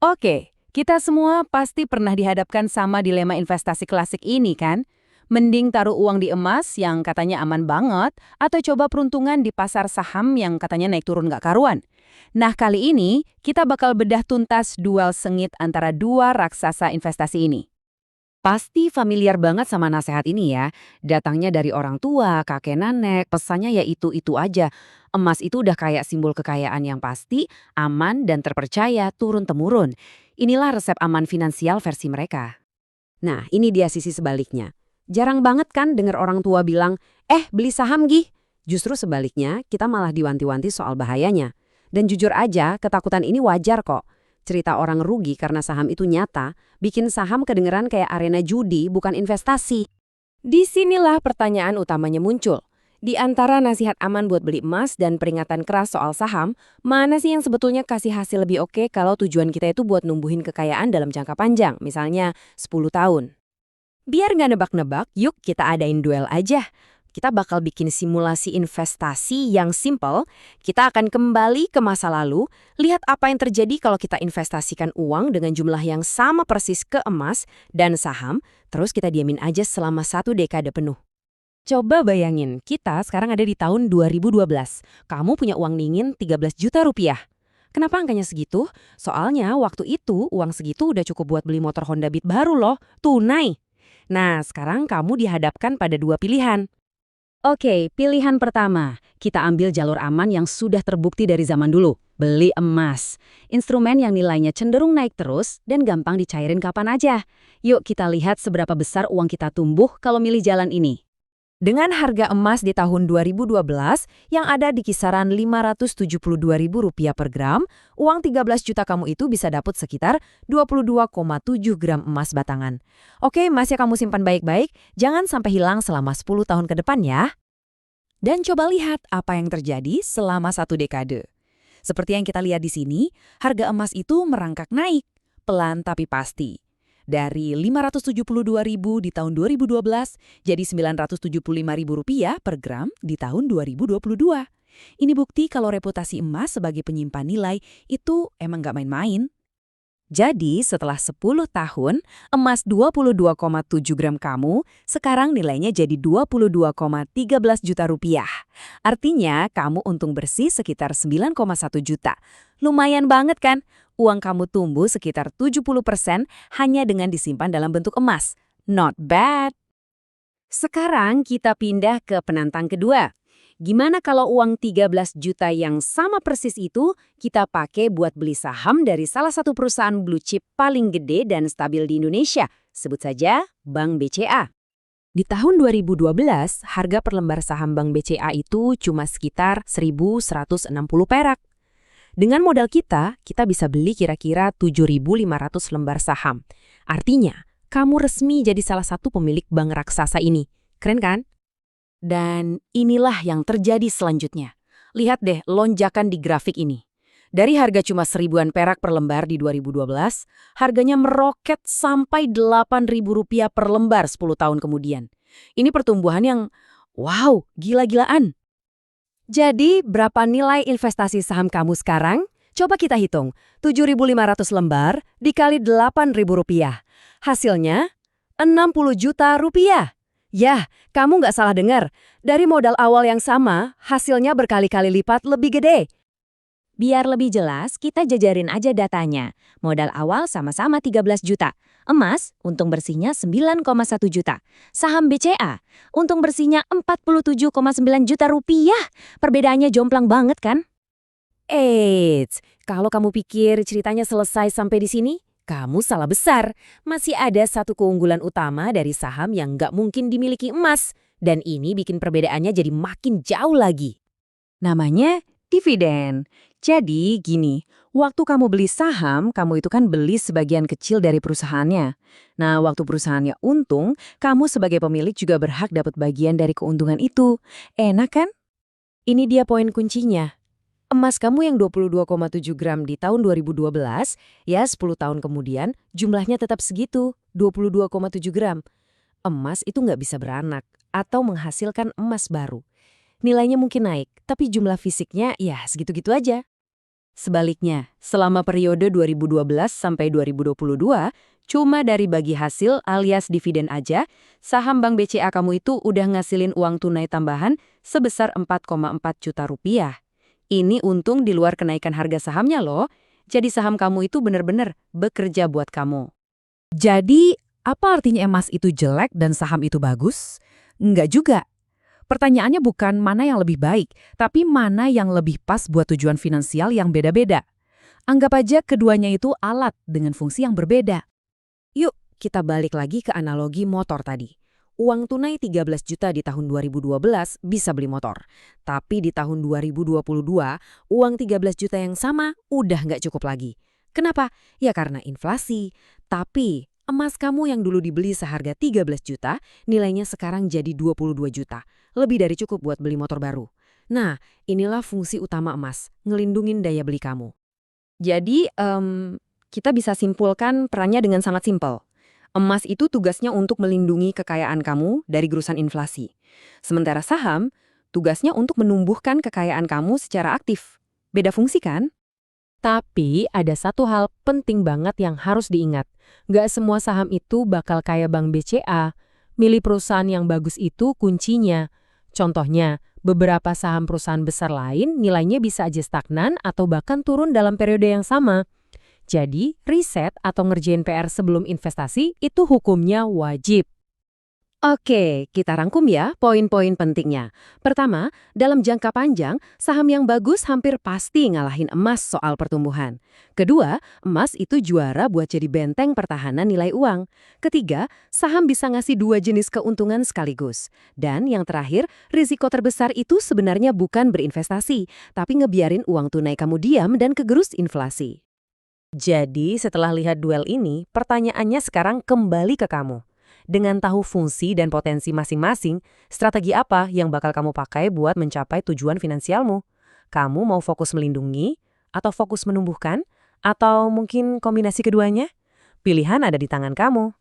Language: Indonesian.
Oke, kita semua pasti pernah dihadapkan sama dilema investasi klasik ini kan? Mending taruh uang di emas yang katanya aman banget, atau coba peruntungan di pasar saham yang katanya naik turun nggak karuan. Nah, kali ini kita bakal bedah tuntas duel sengit antara dua raksasa investasi ini. Pasti familiar banget sama nasihat ini ya. Datangnya dari orang tua, kakek nenek, pesannya ya itu-itu aja. Emas itu udah kayak simbol kekayaan yang pasti, aman, dan terpercaya turun-temurun. Inilah resep aman finansial versi mereka. Nah, ini dia sisi sebaliknya. Jarang banget kan dengar orang tua bilang, beli saham gih. Justru sebaliknya, kita malah diwanti-wanti soal bahayanya. Dan jujur aja, ketakutan ini wajar kok. Cerita orang rugi karena saham itu nyata, bikin saham kedengeran kayak arena judi, bukan investasi. Disinilah pertanyaan utamanya muncul. Di antara nasihat aman buat beli emas dan peringatan keras soal saham, mana sih yang sebetulnya kasih hasil lebih oke kalau tujuan kita itu buat numbuhin kekayaan dalam jangka panjang, misalnya 10 tahun? Biar nggak nebak-nebak, yuk kita adain duel aja. Kita bakal bikin simulasi investasi yang simple. Kita akan kembali ke masa lalu, lihat apa yang terjadi kalau kita investasikan uang dengan jumlah yang sama persis ke emas dan saham, terus kita diamin aja selama 1 dekade penuh. Coba bayangin, kita sekarang ada di tahun 2012. Kamu punya uang dingin 13 juta rupiah. Kenapa angkanya segitu? Soalnya waktu itu uang segitu udah cukup buat beli motor Honda Beat baru loh, tunai. Nah, sekarang kamu dihadapkan pada dua pilihan. Oke, pilihan pertama. Kita ambil jalur aman yang sudah terbukti dari zaman dulu. Beli emas. Instrumen yang nilainya cenderung naik terus dan gampang dicairin kapan aja. Yuk kita lihat seberapa besar uang kita tumbuh kalau milih jalan ini. Dengan harga emas di tahun 2012 yang ada di kisaran Rp572.000 per gram, uang 13 juta kamu itu bisa dapat sekitar 22,7 gram emas batangan. Oke, emasnya kamu simpan baik-baik, jangan sampai hilang selama 10 tahun ke depan ya. Dan coba lihat apa yang terjadi selama 1 dekade. Seperti yang kita lihat di sini, harga emas itu merangkak naik, pelan tapi pasti. Dari Rp572.000 di tahun 2012 jadi Rp975.000 per gram di tahun 2022. Ini bukti kalau reputasi emas sebagai penyimpan nilai itu emang nggak main-main. Jadi setelah 10 tahun, emas 22,7 gram kamu sekarang nilainya jadi 22,13 juta rupiah. Artinya kamu untung bersih sekitar 9,1 juta. Lumayan banget kan? Uang kamu tumbuh sekitar 70% hanya dengan disimpan dalam bentuk emas. Not bad. Sekarang kita pindah ke penantang kedua. Gimana kalau uang 13 juta yang sama persis itu kita pakai buat beli saham dari salah satu perusahaan blue chip paling gede dan stabil di Indonesia? Sebut saja Bank BCA. Di tahun 2012, harga per lembar saham Bank BCA itu cuma sekitar 1.160 perak. Dengan modal kita bisa beli kira-kira 7.500 lembar saham. Artinya, kamu resmi jadi salah satu pemilik bank raksasa ini. Keren kan? Dan inilah yang terjadi selanjutnya. Lihat deh lonjakan di grafik ini. Dari harga cuma 1.000-an perak per lembar di 2012, harganya meroket sampai Rp8.000 per lembar 10 tahun kemudian. Ini pertumbuhan yang, wow, gila-gilaan. Jadi, berapa nilai investasi saham kamu sekarang? Coba kita hitung, 7.500 lembar dikali Rp8.000. Hasilnya, 60 juta rupiah. Yah, kamu nggak salah dengar. Dari modal awal yang sama, hasilnya berkali-kali lipat lebih gede. Biar lebih jelas, kita jajarin aja datanya. Modal awal sama-sama 13 juta. Emas, untung bersihnya 9,1 juta. Saham BCA, untung bersihnya 47,9 juta rupiah. Perbedaannya jomplang banget kan? Eits, kalau kamu pikir ceritanya selesai sampai di sini, kamu salah besar. Masih ada satu keunggulan utama dari saham yang nggak mungkin dimiliki emas. Dan ini bikin perbedaannya jadi makin jauh lagi. Namanya dividen. Jadi gini, waktu kamu beli saham, kamu itu kan beli sebagian kecil dari perusahaannya. Nah, waktu perusahaannya untung, kamu sebagai pemilik juga berhak dapat bagian dari keuntungan itu. Enak kan? Ini dia poin kuncinya. Emas kamu yang 22,7 gram di tahun 2012, ya 10 tahun kemudian jumlahnya tetap segitu, 22,7 gram. Emas itu nggak bisa beranak atau menghasilkan emas baru. Nilainya mungkin naik, tapi jumlah fisiknya ya segitu-gitu aja. Sebaliknya, selama periode 2012 sampai 2022, cuma dari bagi hasil alias dividen aja, saham Bank BCA kamu itu udah ngasilin uang tunai tambahan sebesar 4,4 juta rupiah. Ini untung di luar kenaikan harga sahamnya loh. Jadi saham kamu itu bener-bener bekerja buat kamu. Jadi, apa artinya emas itu jelek dan saham itu bagus? Enggak juga. Pertanyaannya bukan mana yang lebih baik, tapi mana yang lebih pas buat tujuan finansial yang beda-beda. Anggap aja keduanya itu alat dengan fungsi yang berbeda. Yuk, kita balik lagi ke analogi motor tadi. Uang tunai 13 juta di tahun 2012 bisa beli motor. Tapi di tahun 2022, uang 13 juta yang sama udah nggak cukup lagi. Kenapa? Ya karena inflasi. Tapi emas kamu yang dulu dibeli seharga 13 juta, nilainya sekarang jadi 22 juta. Lebih dari cukup buat beli motor baru. Nah, inilah fungsi utama emas, ngelindungin daya beli kamu. Jadi, kita bisa simpulkan perannya dengan sangat simpel. Emas itu tugasnya untuk melindungi kekayaan kamu dari gerusan inflasi. Sementara saham, tugasnya untuk menumbuhkan kekayaan kamu secara aktif. Beda fungsi kan? Tapi ada satu hal penting banget yang harus diingat. Nggak semua saham itu bakal kayak Bank BCA. Milih perusahaan yang bagus itu kuncinya. Contohnya, beberapa saham perusahaan besar lain nilainya bisa aja stagnan atau bahkan turun dalam periode yang sama. Jadi, riset atau ngerjain PR sebelum investasi itu hukumnya wajib. Oke, kita rangkum ya poin-poin pentingnya. Pertama, dalam jangka panjang, saham yang bagus hampir pasti ngalahin emas soal pertumbuhan. Kedua, emas itu juara buat jadi benteng pertahanan nilai uang. Ketiga, saham bisa ngasih dua jenis keuntungan sekaligus. Dan yang terakhir, risiko terbesar itu sebenarnya bukan berinvestasi, tapi ngebiarin uang tunai kamu diam dan kegerus inflasi. Jadi, setelah lihat duel ini, pertanyaannya sekarang kembali ke kamu. Dengan tahu fungsi dan potensi masing-masing, strategi apa yang bakal kamu pakai buat mencapai tujuan finansialmu? Kamu mau fokus melindungi, atau fokus menumbuhkan, atau mungkin kombinasi keduanya? Pilihan ada di tangan kamu.